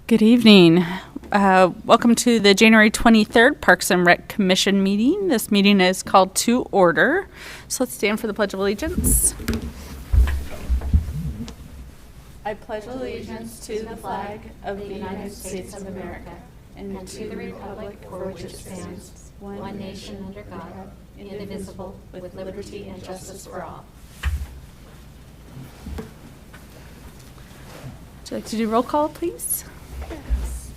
Good evening. Welcome to the January 23rd Parks and Rec Commission meeting. This meeting is called to order. So let's stand for the Pledge of Allegiance. I pledge allegiance to the flag of the United States of America and to the republic for which it stands, one nation under God, indivisible, with liberty and justice for all. Would you like to do roll call, please? Yes.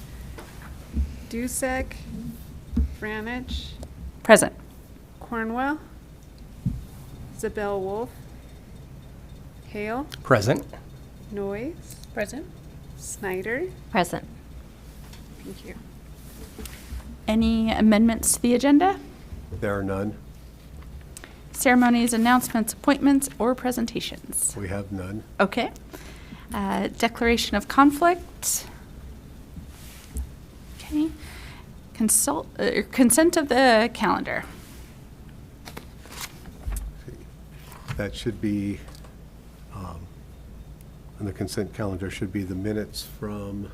Dusek, Franich, Present. Cornwell, Zabel Wolf, Hale, Present. Noyes, Present. Snyder. Present. Thank you. Any amendments to the agenda? There are none. Ceremonies, announcements, appointments, or presentations? We have none. Okay. Declaration of conflict. Okay. Consent of the calendar. That should be, on the consent calendar should be the minutes from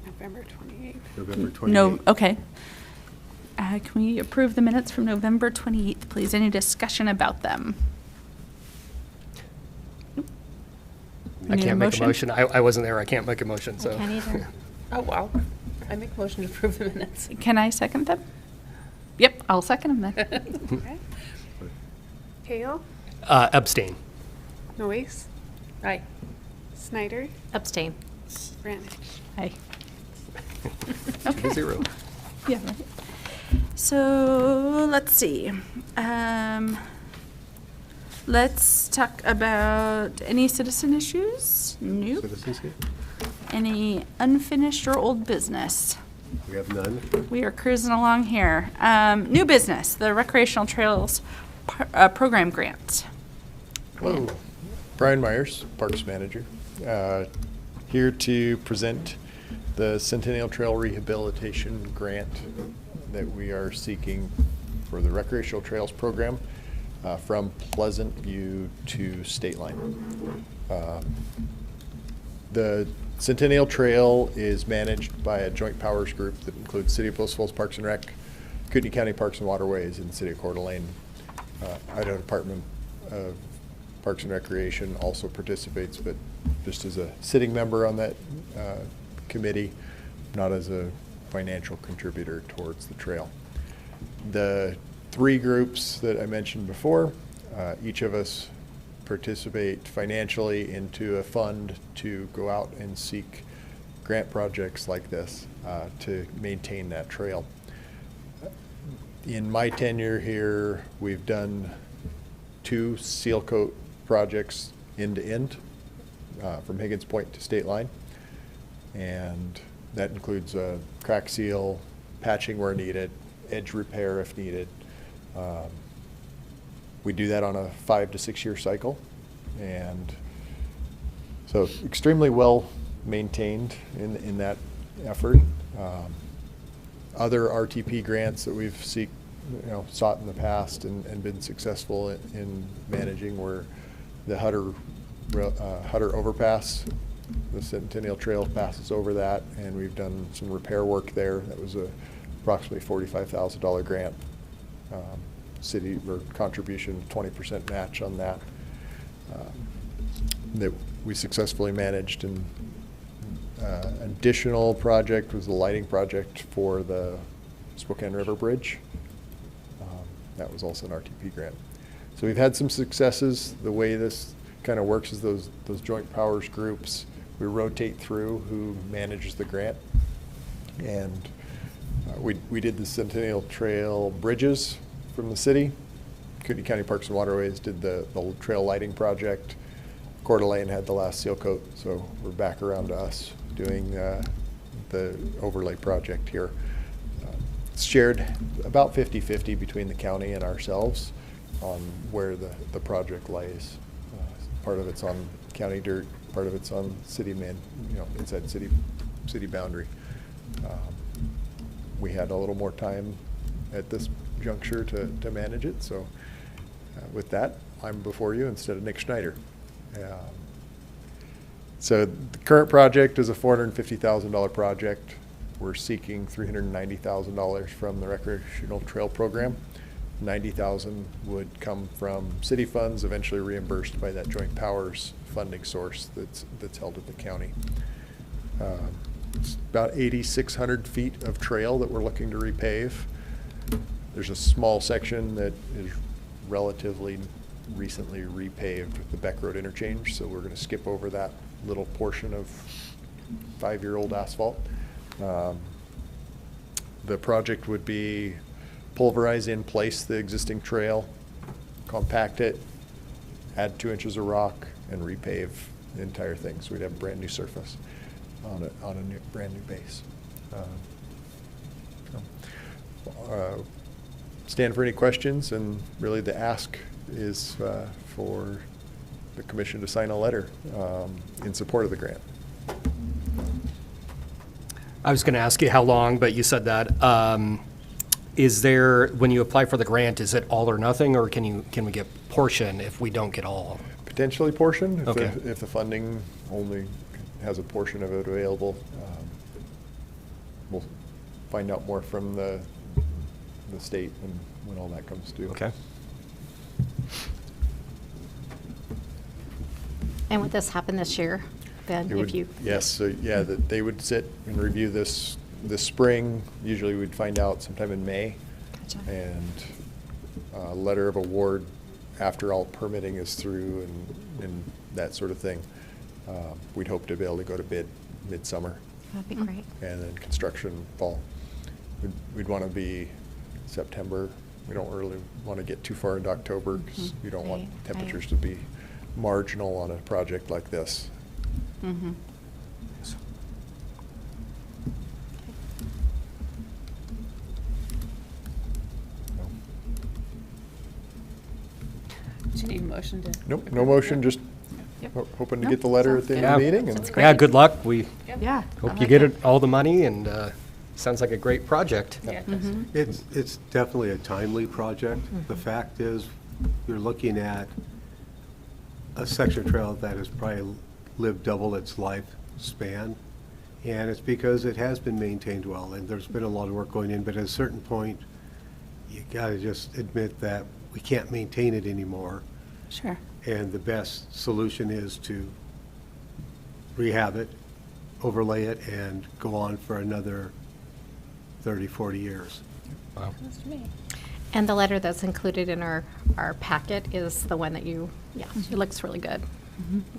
November 28th. November 28th. No, okay. Can we approve the minutes from November 28th, please? Any discussion about them? I Need a can't make a motion. I wasn't there. I can't make a motion. I So. can't either. Oh, wow. I make a motion to approve the minutes. Can I second them? Yep, I'll second them then. Okay. Hale, Abstain. Noyes, Aye. Snyder, Abstain. Franich. Aye. 2-0. Yeah, right. So let's see. Let's talk about any citizen issues. Nope. Citizens here? Any unfinished or old business. We have none. We are cruising along here. New business, the Recreational Trails Program Grant. Hello, Brian Myers, Parks Manager, here to present the Centennial Trail Rehabilitation Grant that we are seeking for the Recreational Trails Program from Pleasant View to State Line. The Centennial Trail is managed by a joint powers group that includes City of Post Falls Parks and Rec, Kootenai County Parks and Waterways, and the City of Coeur d'Alene. Idaho Department of Parks and Recreation also participates, but just as a sitting member on that committee, not as a financial contributor towards the trail. The three groups that I mentioned before, each of us participate financially into a fund to go out and seek grant projects like this to maintain that trail. In my tenure here, we've done 2 seal coat projects end to end from Higgins Point to State Line. And that includes crack seal, patching where needed, edge repair if needed. We do that on a 5 to 6 year cycle. And so extremely well maintained in that effort. Other RTP grants that we've sought in the past and been successful in managing were the Hutter overpass. The Centennial Trail passes over that, and we've done some repair work there. That was approximately $45,000 grant. City or contribution 20% match on that. That we successfully managed. And additional project was the lighting project for the Spokane River Bridge. That was also an RTP grant. So we've had some successes. The way this kind of works is those joint powers groups, we rotate through who manages the grant. And we did the Centennial Trail bridges from the city. Kootenai County Parks and Waterways did the trail lighting project. Coeur d'Alene had the last seal coat, so we're back around to us doing the overlay project here. It's shared about 50-50 between the county and ourselves on where the project lays. Part of it's on county dirt, part of it's on city inside city boundary. We had a little more time at this juncture to manage it, so with that, I'm before you instead of Nick Schneider. So the current project is a $450,000 project. We're seeking $390,000 from the Recreational Trail Program. $90,000 would come from city funds, eventually reimbursed by that joint powers funding source that's held at the county. It's about 8,600 feet of trail that we're looking to repave. There's a small section that is relatively recently repaved with the Beck Road interchange, so we're going to skip over that little portion of 5-year-old asphalt. The project would be pulverize in place the existing trail, compact it, add 2 inches of rock, and repave the entire thing. So we'd have a brand new surface on a brand new base. Stand for any questions, and really the ask is for the commission to sign a letter in support of the grant. I was going to ask you how long, but you said that. Is there, when you apply for the grant, is it all or nothing, or can we get portion if we don't get all? Potentially portion, Okay. if the funding only has a portion of it available. We'll find out more from the state and when all that comes due. Okay. And would this happen this year, Ben, It if would- you? Yes, so yeah, that they would sit and review this spring. Usually we'd find out sometime in May. Gotcha. And a letter of award after all permitting is through and that sort of thing. We'd hope to be able to go to bid midsummer That'd be great. and then construction fall. We'd want to be September. We don't really want to get too far into October because you don't want Right, temperatures right. to be marginal on a project like this. Mm-hmm. Do you need a motion to? Nope, no motion, just Yep. hoping to Nope, get the letter at sounds the end good. of the meeting. Sounds And great. Yeah, good luck. We Yeah. I hope you like get it, all the money, and sounds like a great project. Yeah. Mhm. It's definitely a timely project. The fact is, you're looking at a section trail that has probably lived double its lifespan, and it's because it has been maintained well, and there's been a lot of work going in, but at a certain point, you gotta just admit that we can't maintain it anymore, Sure. and the best solution is to rehab it, overlay it, and go on for another 30, 40 years. Wow. Sounds to me. And the letter that's included in our packet is the one that you, yeah, it looks really good.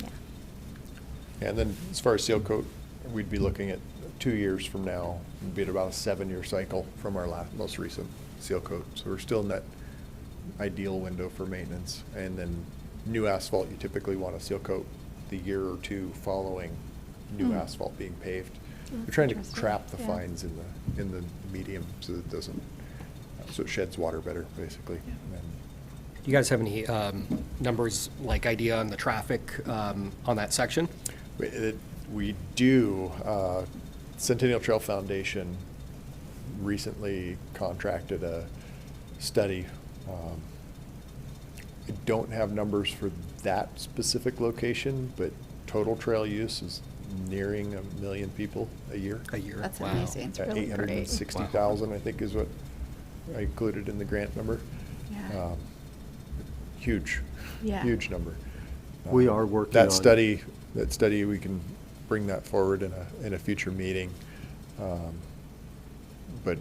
Yeah. And then as far as seal coat, we'd be looking at 2 years from now. It'd be at about a 7-year cycle from our most recent seal coat. So we're still in that ideal window for maintenance. And then new asphalt, you typically want to seal coat the year or two following new asphalt being paved. We're trying to interesting. trap the Yeah. fines in the medium so that it doesn't, so it sheds water better, basically. And Do you guys have any numbers, like idea on the traffic on that section? We do. Centennial Trail Foundation recently contracted a study. I don't have numbers for that specific location, but total trail use is nearing 1 million people a year. A year? That's Wow. amazing. It's really great. 860,000, I think, is what I included in the grant number. Yeah. Huge, Yeah. huge number. We are working That on- study, we can bring that forward in a future meeting. But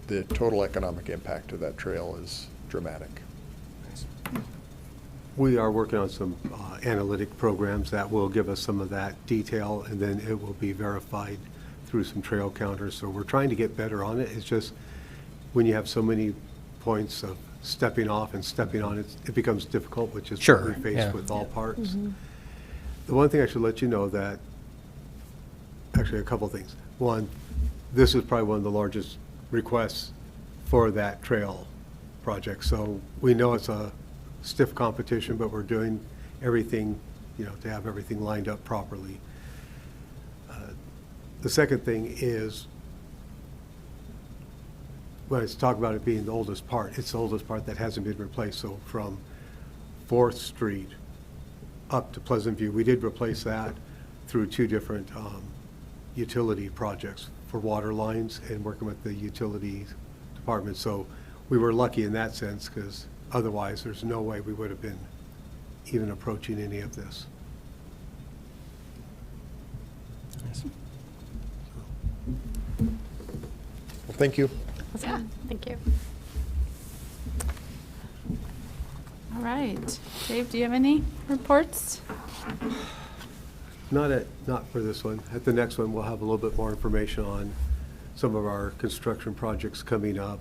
the total economic impact of that trail is dramatic. We are working on some analytic programs that will give us some of that detail, and then it will be verified through some trail counters. So we're trying to get better on it. It's just when you have so many points of stepping off and stepping on, it becomes difficult, which is Sure, what we face yeah. with all parts. The one thing I should let you know that, actually a couple things. One, this is probably one of the largest requests for that trail project. So we know it's a stiff competition, but we're doing everything, to have everything lined up properly. The second thing is, when it's talk about it being the oldest part, it's the oldest part that hasn't been replaced. So from 4th Street up to Pleasant View, we did replace that. through 2 different utility projects for water lines and working with the utility department. So we were lucky in that sense, because otherwise there's no way we would have been even approaching any of this. Well, thank you. Yeah, thank you. All right. Dave, do you have any reports? Not for this one. At the next one, we'll have a little bit more information on some of our construction projects coming up.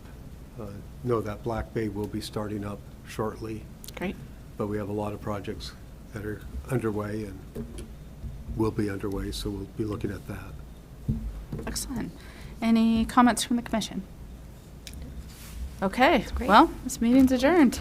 Know that Black Bay will be starting up shortly, Great. but we have a lot of projects that are underway and will be underway, so we'll be looking at that. Excellent. Any comments from the commission? Okay, well, this meeting's adjourned.